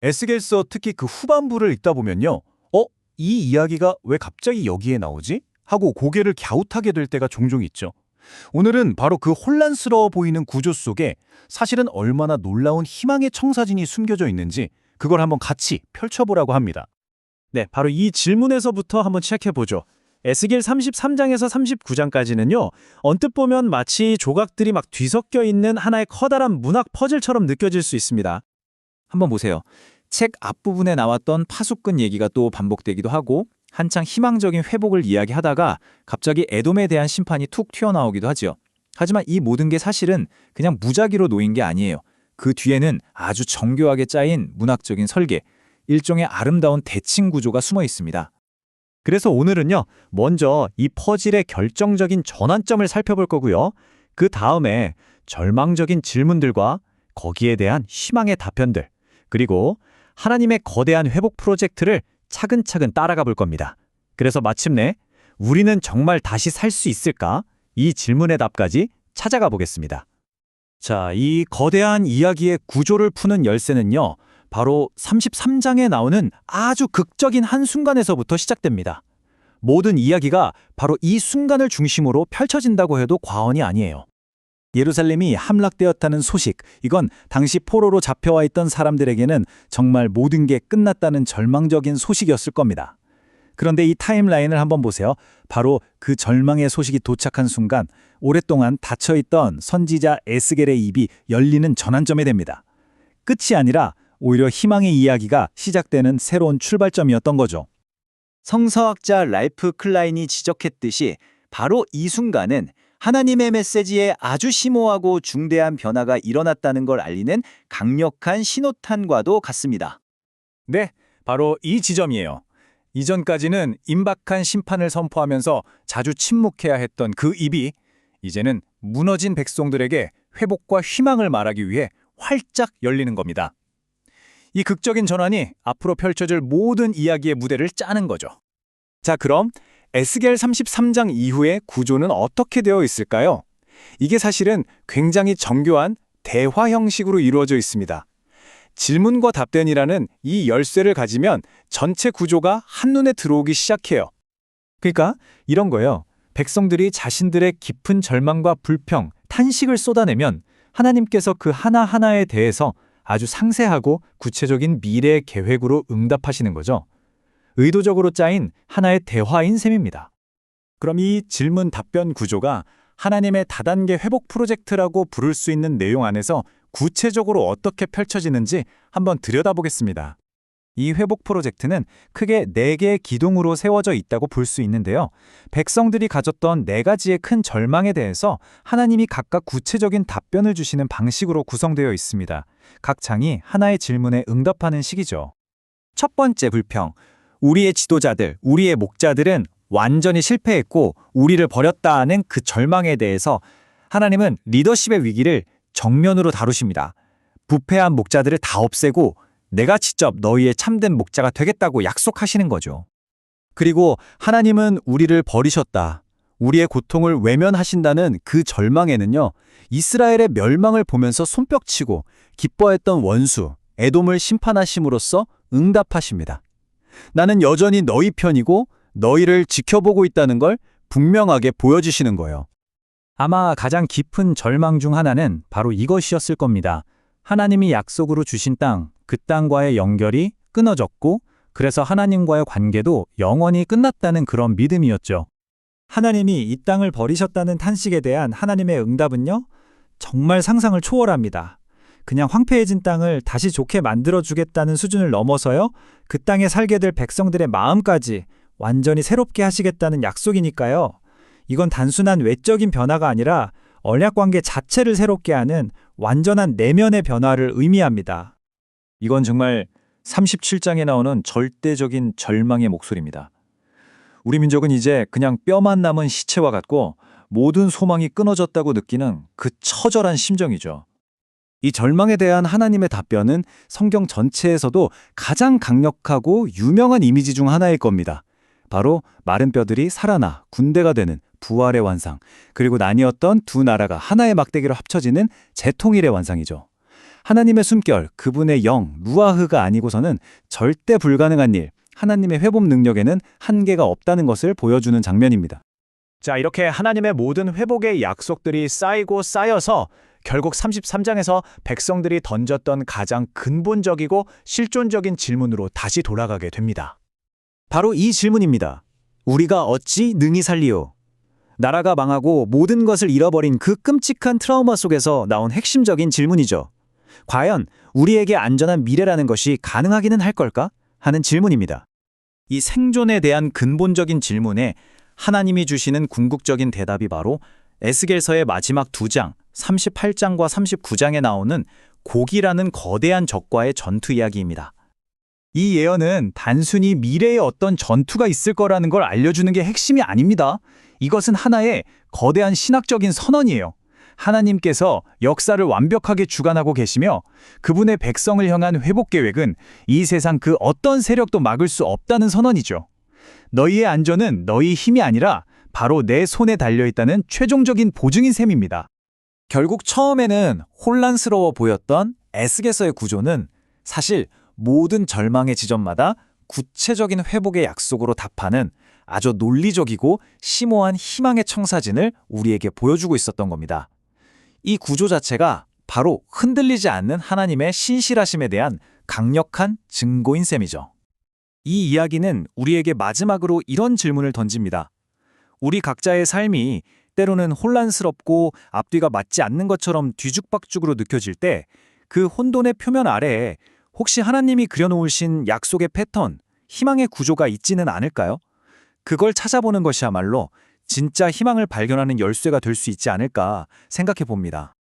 에스겔서 특히 그 후반부를 읽다 보면요. 이 이야기가 왜 갑자기 여기에 나오지? 하고 고개를 갸웃하게 될 때가 종종 있죠. 오늘은 바로 그 혼란스러워 보이는 구조 속에 사실은 얼마나 놀라운 희망의 청사진이 숨겨져 있는지 그걸 한번 같이 펼쳐보라고 합니다. 네, 바로 이 질문에서부터 한번 시작해보죠. 에스겔 33장에서 39장까지는요. 언뜻 보면 마치 조각들이 막 뒤섞여 있는 하나의 커다란 문학 퍼즐처럼 느껴질 수 있습니다. 한번 보세요. 책 앞부분에 나왔던 파수꾼 얘기가 또 반복되기도 하고 한창 희망적인 회복을 이야기하다가 갑자기 에돔에 대한 심판이 툭 튀어나오기도 하죠. 하지만 이 모든 게 사실은 그냥 무작위로 놓인 게 아니에요. 그 뒤에는 아주 정교하게 짜인 문학적인 설계, 일종의 아름다운 대칭 구조가 숨어 있습니다. 그래서 오늘은요, 먼저 이 퍼즐의 결정적인 전환점을 살펴볼 거고요. 그 다음에 절망적인 질문들과 거기에 대한 희망의 답변들, 그리고 하나님의 거대한 회복 프로젝트를 차근차근 따라가 볼 겁니다. 그래서 마침내 우리는 정말 다시 살 수 있을까? 이 질문의 답까지 찾아가 보겠습니다. 자, 이 거대한 이야기의 구조를 푸는 열쇠는요, 바로 33장에 나오는 아주 극적인 한순간에서부터 시작됩니다. 모든 이야기가 바로 이 순간을 중심으로 펼쳐진다고 해도 과언이 아니에요. 예루살렘이 함락되었다는 소식, 이건 당시 포로로 잡혀와 있던 사람들에게는 정말 모든 게 끝났다는 절망적인 소식이었을 겁니다. 그런데 이 타임라인을 한번 보세요. 바로 그 절망의 소식이 도착한 순간 오랫동안 닫혀있던 선지자 에스겔의 입이 열리는 전환점이 됩니다. 끝이 아니라 오히려 희망의 이야기가 시작되는 새로운 출발점이었던 거죠. 성서학자 랄프 클라인이 지적했듯이 바로 이 순간은 하나님의 메시지에 아주 심오하고 중대한 변화가 일어났다는 걸 알리는 강력한 신호탄과도 같습니다. 네, 바로 이 지점이에요. 이전까지는 임박한 심판을 선포하면서 자주 침묵해야 했던 그 입이 이제는 무너진 백성들에게 회복과 희망을 말하기 위해 활짝 열리는 겁니다. 이 극적인 전환이 앞으로 펼쳐질 모든 이야기의 무대를 짜는 거죠. 자, 그럼 에스겔 33장 이후의 구조는 어떻게 되어 있을까요? 이게 사실은 굉장히 정교한 대화 형식으로 이루어져 있습니다. 질문과 답변이라는 이 열쇠를 가지면 전체 구조가 한눈에 들어오기 시작해요. 그러니까 이런 거예요. 백성들이 자신들의 깊은 절망과 불평, 탄식을 쏟아내면 하나님께서 그 하나하나에 대해서 아주 상세하고 구체적인 미래 계획으로 응답하시는 거죠. 의도적으로 짜인 하나의 대화인 셈입니다. 그럼 이 질문 답변 구조가 하나님의 다단계 회복 프로젝트라고 부를 수 있는 내용 안에서 구체적으로 어떻게 펼쳐지는지 한번 들여다보겠습니다. 이 회복 프로젝트는 크게 4개의 기둥으로 세워져 있다고 볼 수 있는데요. 백성들이 가졌던 4가지의 큰 절망에 대해서 하나님이 각각 구체적인 답변을 주시는 방식으로 구성되어 있습니다. 각 장이 하나의 질문에 응답하는 식이죠. 첫 번째 불평. 우리의 지도자들, 우리의 목자들은 완전히 실패했고 우리를 버렸다는 그 절망에 대해서 하나님은 리더십의 위기를 정면으로 다루십니다. 부패한 목자들을 다 없애고 내가 직접 너희의 참된 목자가 되겠다고 약속하시는 거죠. 그리고 하나님은 우리를 버리셨다. 우리의 고통을 외면하신다는 그 절망에는요. 이스라엘의 멸망을 보면서 손뼉치고 기뻐했던 원수, 에돔을 심판하심으로써 응답하십니다. 나는 여전히 너희 편이고 너희를 지켜보고 있다는 걸 분명하게 보여주시는 거예요. 아마 가장 깊은 절망 중 하나는 바로 이것이었을 겁니다. 하나님이 약속으로 주신 땅, 그 땅과의 연결이 끊어졌고 그래서 하나님과의 관계도 영원히 끝났다는 그런 믿음이었죠. 하나님이 이 땅을 버리셨다는 탄식에 대한 하나님의 응답은요, 정말 상상을 초월합니다. 그냥 황폐해진 땅을 다시 좋게 만들어주겠다는 수준을 넘어서요, 그 땅에 살게 될 백성들의 마음까지 완전히 새롭게 하시겠다는 약속이니까요. 이건 단순한 외적인 변화가 아니라 언약관계 자체를 새롭게 하는 완전한 내면의 변화를 의미합니다. 이건 정말 37장에 나오는 절대적인 절망의 목소리입니다. 우리 민족은 이제 그냥 뼈만 남은 시체와 같고 모든 소망이 끊어졌다고 느끼는 그 처절한 심정이죠. 이 절망에 대한 하나님의 답변은 성경 전체에서도 가장 강력하고 유명한 이미지 중 하나일 겁니다. 바로 마른 뼈들이 살아나 군대가 되는 부활의 환상, 그리고 나뉘었던 두 나라가 하나의 막대기로 합쳐지는 재통일의 환상이죠. 하나님의 숨결, 그분의 영, 루아흐가 아니고서는 절대 불가능한 일, 하나님의 회복 능력에는 한계가 없다는 것을 보여주는 장면입니다. 자, 이렇게 하나님의 모든 회복의 약속들이 쌓이고 쌓여서 결국 33장에서 백성들이 던졌던 가장 근본적이고 실존적인 질문으로 다시 돌아가게 됩니다. 바로 이 질문입니다. 우리가 어찌 능히 살리오? 나라가 망하고 모든 것을 잃어버린 그 끔찍한 트라우마 속에서 나온 핵심적인 질문이죠. 과연 우리에게 안전한 미래라는 것이 가능하기는 할 걸까? 하는 질문입니다. 이 생존에 대한 근본적인 질문에 하나님이 주시는 궁극적인 대답이 바로 에스겔서의 마지막 2장, 38장과 39장에 나오는 곡이라는 거대한 적과의 전투 이야기입니다. 이 예언은 단순히 미래에 어떤 전투가 있을 거라는 걸 알려주는 게 핵심이 아닙니다. 이것은 하나의 거대한 신학적인 선언이에요. 하나님께서 역사를 완벽하게 주관하고 계시며 그분의 백성을 향한 회복 계획은 이 세상 그 어떤 세력도 막을 수 없다는 선언이죠. 너희의 안전은 너희 힘이 아니라 바로 내 손에 달려있다는 최종적인 보증인 셈입니다. 결국 처음에는 혼란스러워 보였던 에스겔서의 구조는 사실 모든 절망의 지점마다 구체적인 회복의 약속으로 답하는 아주 논리적이고 심오한 희망의 청사진을 우리에게 보여주고 있었던 겁니다. 이 구조 자체가 바로 흔들리지 않는 하나님의 신실하심에 대한 강력한 증거인 셈이죠. 이 이야기는 우리에게 마지막으로 이런 질문을 던집니다. 우리 각자의 삶이 때로는 혼란스럽고 앞뒤가 맞지 않는 것처럼 뒤죽박죽으로 느껴질 때 그 혼돈의 표면 아래에 혹시 하나님이 그려놓으신 약속의 패턴, 희망의 구조가 있지는 않을까요? 그걸 찾아보는 것이야말로 진짜 희망을 발견하는 열쇠가 될 수 있지 않을까 생각해 봅니다.